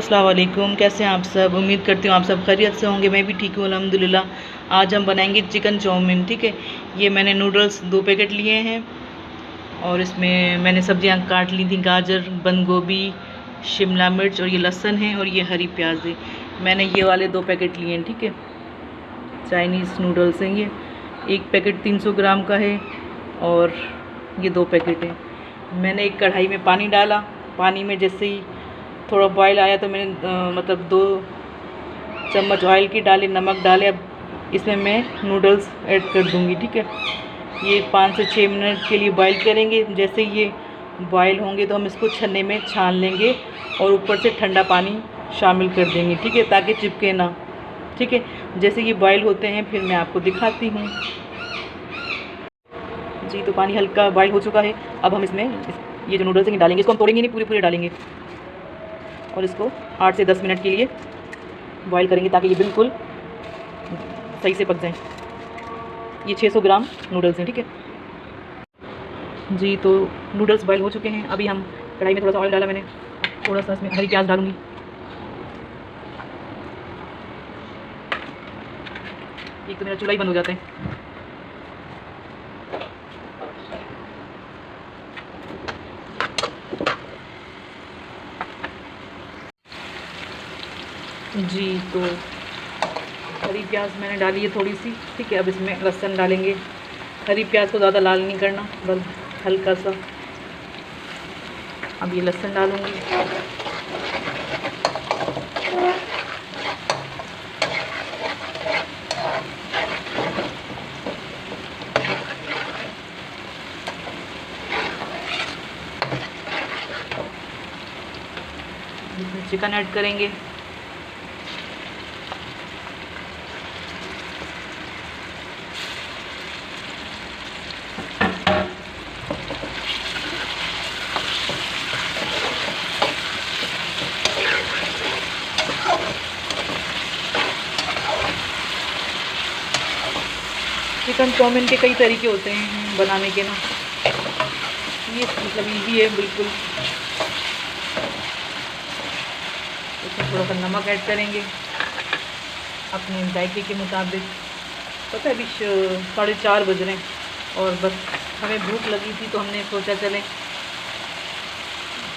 अस्सलाम वालेकुम। कैसे हैं आप सब? उम्मीद करती हूँ आप सब खैरियत से होंगे। मैं भी ठीक हूँ अल्हम्दुलिल्लाह। आज हम बनाएंगे चिकन चाउमीन। ठीक है, ये मैंने नूडल्स 2 पैकेट लिए हैं और इसमें मैंने सब्जियां काट ली थी, गाजर, बंद गोभी, शिमला मिर्च और ये लहसुन है और ये हरी प्याज है। मैंने ये वाले 2 पैकेट लिए हैं। ठीक है, चाइनीज़ नूडल्स हैं ये। एक पैकेट 300 ग्राम का है और ये 2 पैकेट है। मैंने एक कढ़ाई में पानी डाला। पानी में जैसे ही थोड़ा बॉयल आया तो मैंने मतलब 2 चम्मच ऑयल की डाले, नमक डाले। अब इसमें मैं नूडल्स ऐड कर दूंगी। ठीक है, ये 5 से 6 मिनट के लिए बॉयल करेंगे। जैसे ये बॉयल होंगे तो हम इसको छन्ने में छान लेंगे और ऊपर से ठंडा पानी शामिल कर देंगे। ठीक है, ताकि चिपके ना। ठीक है, जैसे ये बॉयल होते हैं फिर मैं आपको दिखाती हूँ। जी, तो पानी हल्का बॉयल हो चुका है। अब हम इसमें ये जो नूडल्स हैं डालेंगे। इसको हम तोड़ेंगे नहीं, पूरे डालेंगे और इसको 8 से 10 मिनट के लिए बॉईल करेंगे ताकि ये बिल्कुल सही से पक जाएं। ये 600 ग्राम नूडल्स हैं। ठीक है जी, तो नूडल्स बॉईल हो चुके हैं। अभी हम कढ़ाई में थोड़ा सा ऑयल डाला मैंने, थोड़ा सा इसमें हरी प्याज डालूंगी। एक तो मेरा चूल्हा ही बंद हो जाता है। जी, तो हरी प्याज मैंने डाली है थोड़ी सी। ठीक है, अब इसमें लहसुन डालेंगे। हरी प्याज को ज़्यादा लाल नहीं करना, बस हल्का सा। अब ये लहसुन डालूंगी। इसमें चिकन ऐड करेंगे। चिकन चाउमीन के कई तरीके होते हैं बनाने के ना, ये मतलब इजी है बिल्कुल। इसमें थोड़ा सा नमक ऐड करेंगे अपने जायके के मुताबिक। पता है अभी 4:30 बज रहे हैं और बस हमें भूख लगी थी तो हमने सोचा चले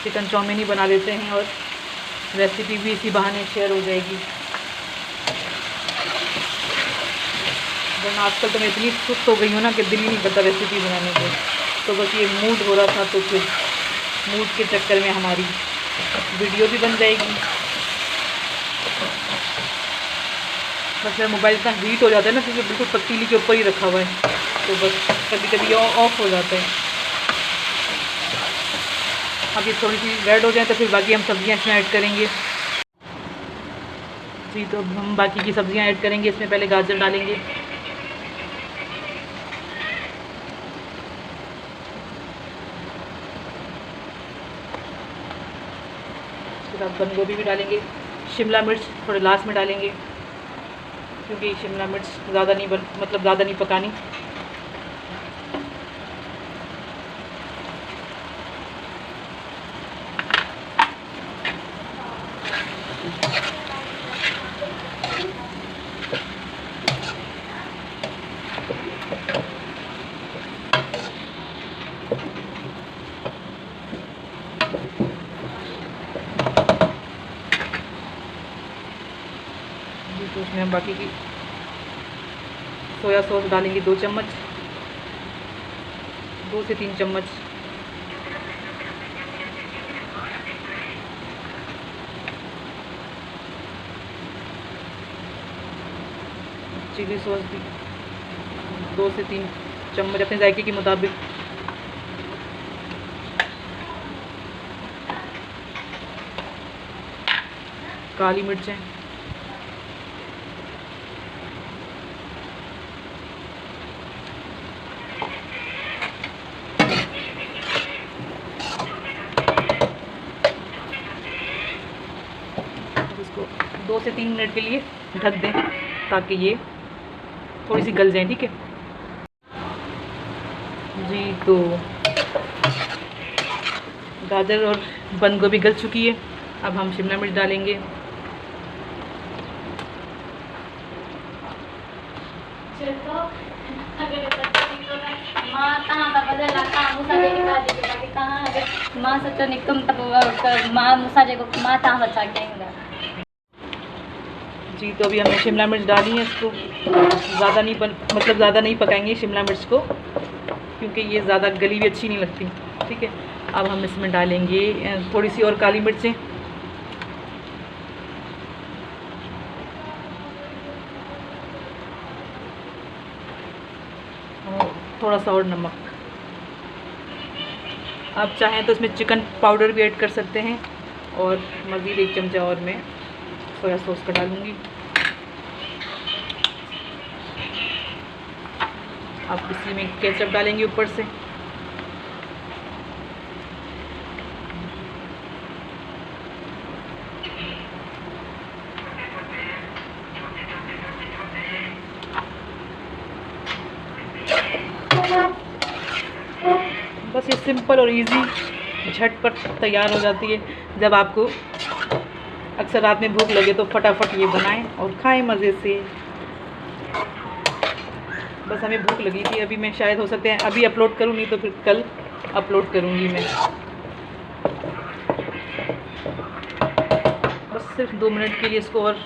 चिकन चाउमीन ही बना लेते हैं और रेसिपी भी इसी बहाने शेयर हो जाएगी। वरना आजकल तो मैं इतनी सुस्त हो गई हूँ ना कि दिल ही नहीं करता रेसिपी बनाने को। तो बस ये मूड हो रहा था तो फिर मूड के चक्कर में हमारी वीडियो भी बन जाएगी। बस मेरा मोबाइल इतना हीट हो जाता है ना क्योंकि बिल्कुल पतीली के ऊपर ही रखा हुआ है, तो बस कभी कभी ऑफ हो जाता है। अब ये थोड़ी सी रेड हो जाए तो फिर बाकी हम सब्जियां इसमें ऐड करेंगे। जी, तो हम बाकी की सब्जियां ऐड करेंगे। इसमें पहले गाजर डालेंगे, उसके बाद बंद गोभी भी डालेंगे। शिमला मिर्च थोड़े लास्ट में डालेंगे क्योंकि शिमला मिर्च ज़्यादा नहीं ज़्यादा नहीं पकानी। तो उसमें हम बाकी की सोया सॉस डालेंगे 2 चम्मच, 2 से 3 चम्मच। चिली सॉस भी 2 से 3 चम्मच अपने जायके के मुताबिक। काली मिर्चें, इसको 2 से 3 मिनट के लिए ढक दें ताकि ये थोड़ी सी गल जाए। ठीक है जी, तो गाजर और बंद गोभी गल चुकी है। अब हम शिमला मिर्च डालेंगे। जी तो अभी हमने शिमला मिर्च डाली है, इसको ज़्यादा नहीं मतलब ज़्यादा नहीं पकाएंगे शिमला मिर्च को, क्योंकि ये ज़्यादा गली भी अच्छी नहीं लगती। ठीक है, अब हम इसमें डालेंगे थोड़ी सी और काली मिर्चें, और थोड़ा सा और नमक। आप चाहें तो इसमें चिकन पाउडर भी ऐड कर सकते हैं, और मज़ीद 1 चमचा और मैं सोया सॉस का डालूँगी। आप इसी में केचप डालेंगे ऊपर से। बस ये सिंपल और इजी झटपट तैयार हो जाती है। जब आपको अक्सर रात में भूख लगे तो फटाफट ये बनाएं और खाएं मज़े से। बस हमें भूख लगी थी अभी, मैं शायद हो सकते हैं अभी अपलोड करूँ, नहीं तो फिर कल अपलोड करूँगी मैं। बस सिर्फ 2 मिनट के लिए इसको और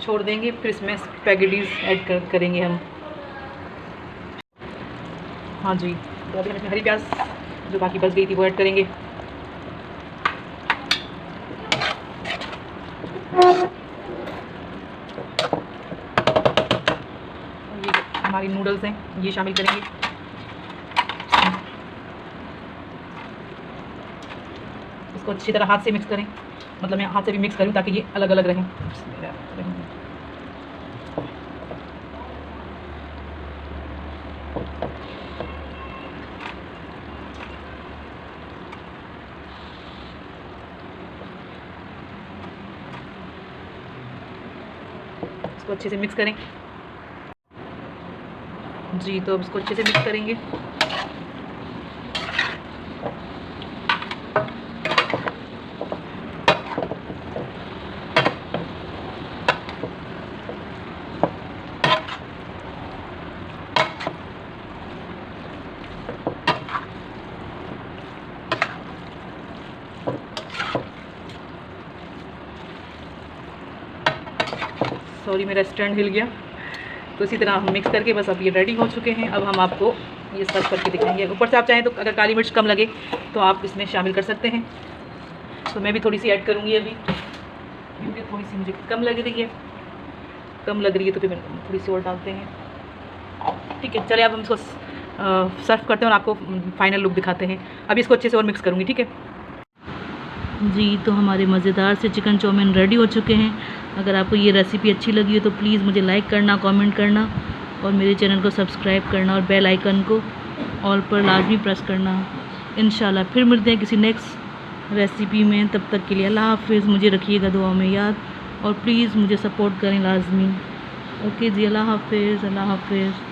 छोड़ देंगे, फिर इसमें स्पैगेटीज ऐड करेंगे हम। हाँ जी, तो अभी हम इसमें हरी प्याज जो बाकी बच गई थी वो ऐड करेंगे। ये हमारी नूडल्स हैं, ये शामिल करेंगे। इसको अच्छी तरह हाथ से मिक्स करें, मतलब मैं हाथ से भी मिक्स करूँ ताकि ये अलग अलग रहें। इसको अच्छे से मिक्स करें। जी तो अब इसको अच्छे से मिक्स करेंगे। सॉरी मेरा स्टैंड हिल गया। तो इसी तरह हम मिक्स करके बस अब ये रेडी हो चुके हैं। अब हम आपको ये सर्व करके दिखाएंगे। ऊपर से आप चाहें तो अगर काली मिर्च कम लगे तो आप इसमें शामिल कर सकते हैं। तो मैं भी थोड़ी सी ऐड करूँगी अभी, क्योंकि थोड़ी सी मुझे कम लग रही है। तो फिर थोड़ी सी और डालते हैं। ठीक है, चलिए अब हम इसको सर्व करते हैं और आपको फाइनल लुक दिखाते हैं। अभी इसको अच्छे से और मिक्स करूँगी। ठीक है जी, तो हमारे मज़ेदार से चिकन चाउमीन रेडी हो चुके हैं। अगर आपको ये रेसिपी अच्छी लगी हो तो प्लीज़ मुझे लाइक करना, कमेंट करना और मेरे चैनल को सब्सक्राइब करना और बेल आइकन को ऑल पर लाजमी प्रेस करना। इंशाल्लाह फिर मिलते हैं किसी नेक्स्ट रेसिपी में। तब तक के लिए अल्लाह हाफ़िज़। मुझे रखिएगा दुआ में याद और प्लीज़ मुझे सपोर्ट करें लाजमी। ओके जी, अल्लाह हाफ़िज़, अल्लाह हाफ़िज़।